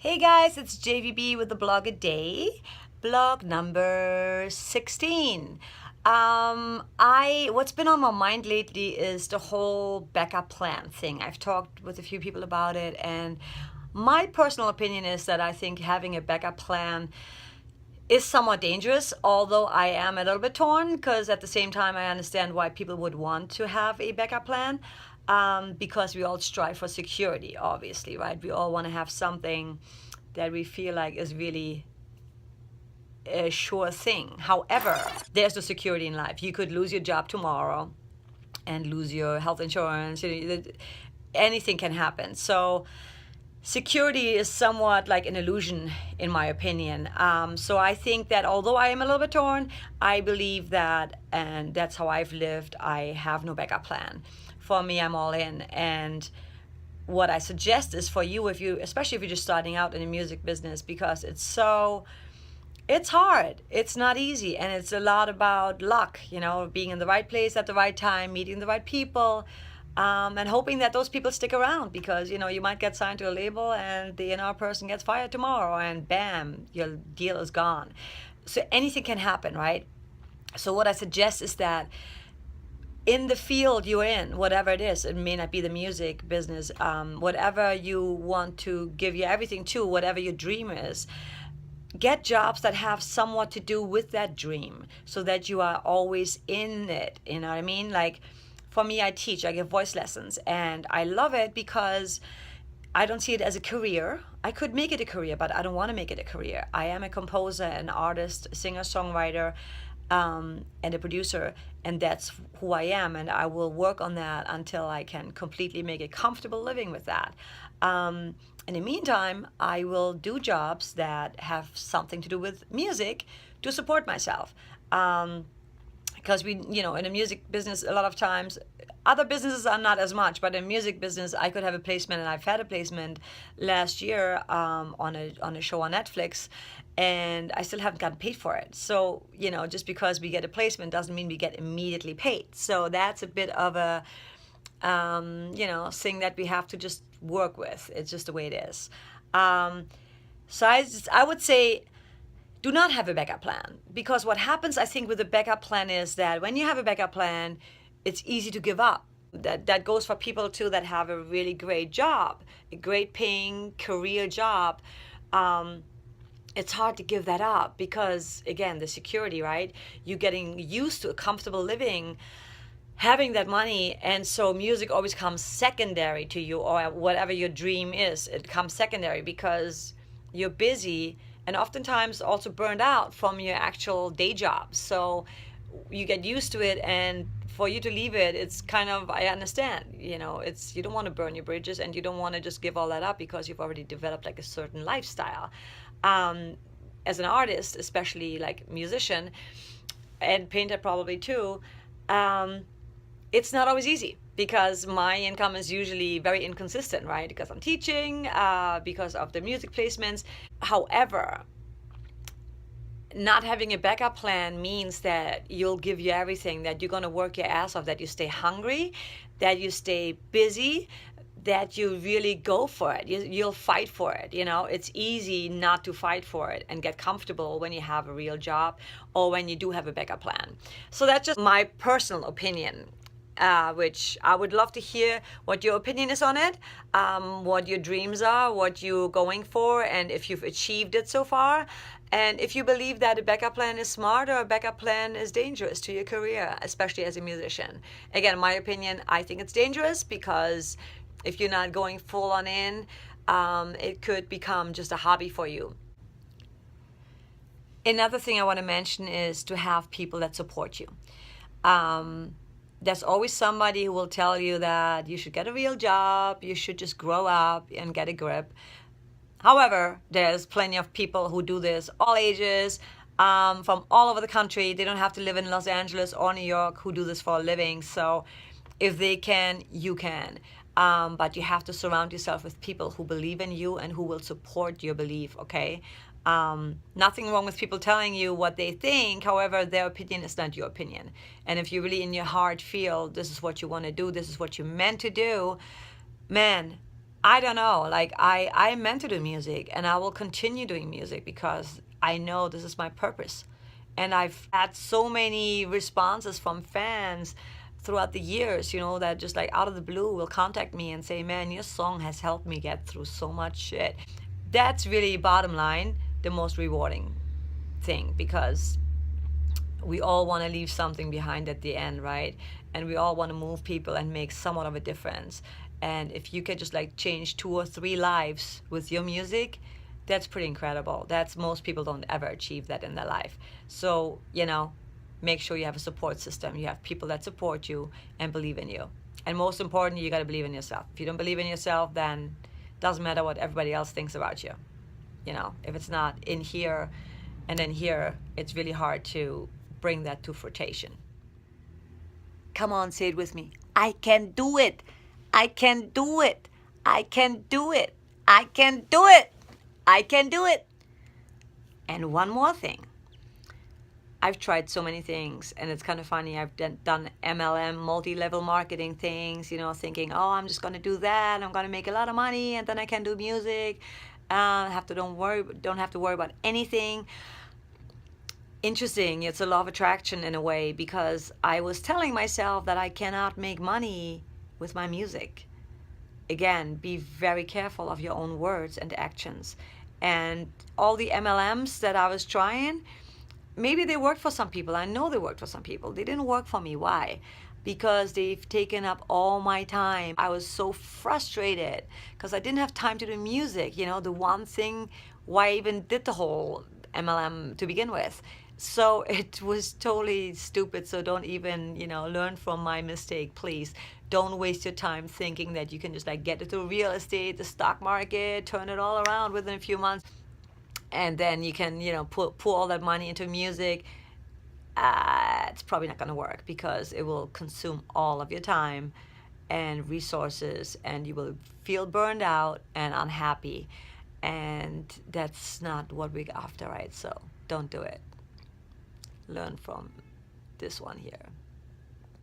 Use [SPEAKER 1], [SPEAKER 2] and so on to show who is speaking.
[SPEAKER 1] Hey guys, it's JVB with the blog a day, blog number 16. What's been on my mind lately is the whole backup plan thing. I've talked with a few people about it, and my personal opinion is that I think having a backup plan is somewhat dangerous, although I am a little bit torn because at the same time I understand why people would want to have a backup plan, because we all strive for security, obviously, right? We all want to have something that we feel like is really a sure thing. However, there's no security in life. You could lose your job tomorrow and lose your health insurance. Anything can happen. So security is somewhat like an illusion, in my opinion. So I think that although I am a little bit torn, I believe that, and that's how I've lived, I have no backup plan. For me, I'm all in. And what I suggest is for you, especially if you're just starting out in the music business, because it's hard. It's not easy. And it's a lot about luck, being in the right place at the right time, meeting the right people, and hoping that those people stick around, because you might get signed to a label and the A&R person gets fired tomorrow and bam, your deal is gone. So anything can happen, right? So what I suggest is that in the field you're in, whatever it is, it may not be the music business, whatever you want to give your everything to, whatever your dream is, get jobs that have somewhat to do with that dream so that you are always in it. You know what I mean? Like, for me, I give voice lessons, and I love it because I don't see it as a career. I could make it a career, but I don't want to make it a career. I am a composer, an artist, a singer-songwriter, and a producer, and that's who I am, and I will work on that until I can completely make a comfortable living with that. In the meantime, I will do jobs that have something to do with music to support myself. Because in the music business, a lot of times, other businesses are not as much, but in music business, I could have a placement, and I've had a placement last year on a show on Netflix, and I still haven't gotten paid for it. So, just because we get a placement doesn't mean we get immediately paid. So that's a bit of a, thing that we have to just work with. It's just the way it is. So I would say, do not have a backup plan, because what happens, I think, with a backup plan is that when you have a backup plan, it's easy to give up. That goes for people too that have a really great job, a great paying career job. It's hard to give that up because, again, the security, right? You're getting used to a comfortable living, having that money, and so music always comes secondary to you, or whatever your dream is, it comes secondary because you're busy and oftentimes also burned out from your actual day job. So you get used to it, and for you to leave it, it's kind of, I understand, you don't want to burn your bridges, and you don't want to just give all that up because you've already developed like a certain lifestyle. As an artist, especially like musician and painter probably too, it's not always easy because my income is usually very inconsistent, right? Because I'm teaching, because of the music placements. However, not having a backup plan means that you'll give you everything, that you're going to work your ass off, that you stay hungry, that you stay busy, that you really go for it. You'll fight for it. It's easy not to fight for it and get comfortable when you have a real job or when you do have a backup plan. So that's just my personal opinion, which I would love to hear what your opinion is on it, what your dreams are, what you're going for, and if you've achieved it so far. And if you believe that a backup plan is smart or a backup plan is dangerous to your career, especially as a musician. Again, in my opinion, I think it's dangerous because if you're not going full on in, it could become just a hobby for you. Another thing I want to mention is to have people that support you. There's always somebody who will tell you that you should get a real job, you should just grow up and get a grip. However, there's plenty of people who do this, all ages, from all over the country. They don't have to live in Los Angeles or New York, who do this for a living. So if they can, you can. But you have to surround yourself with people who believe in you and who will support your belief, okay? Nothing wrong with people telling you what they think. However, their opinion is not your opinion. And if you really in your heart feel this is what you want to do, this is what you're meant to do, man, I don't know. Like I meant to do music, and I will continue doing music because I know this is my purpose. And I've had so many responses from fans throughout the years, that just like out of the blue will contact me and say, "Man, your song has helped me get through so much shit." That's really bottom line, the most rewarding thing, because we all want to leave something behind at the end, right? And we all want to move people and make somewhat of a difference. And if you can just like change 2 or 3 lives with your music, that's pretty incredible. That's most people don't ever achieve that in their life. So, make sure you have a support system. You have people that support you and believe in you. And most importantly, you got to believe in yourself. If you don't believe in yourself, then it doesn't matter what everybody else thinks about you. If it's not in here and then here, it's really hard to bring that to fruition. Come on, say it with me. I can do it. I can do it. I can do it. I can do it. I can do it. And one more thing. I've tried so many things, and it's kind of funny. I've done MLM, multi-level marketing things, thinking, oh, I'm just going to do that. I'm going to make a lot of money, and then I can do music. Don't have to worry about anything. Interesting. It's a law of attraction in a way, because I was telling myself that I cannot make money with my music. Again, be very careful of your own words and actions. And all the MLMs that I was trying, maybe they worked for some people. I know they worked for some people. They didn't work for me. Why? Because they've taken up all my time. I was so frustrated because I didn't have time to do music. The one thing why I even did the whole MLM to begin with. So it was totally stupid. So don't even, learn from my mistake, please. Don't waste your time thinking that you can just like get into real estate, the stock market, turn it all around within a few months. And then you can, pour all that money into music. It's probably not going to work, because it will consume all of your time and resources, and you will feel burned out and unhappy. And that's not what we're after, right? So don't do it. Learn from this one here.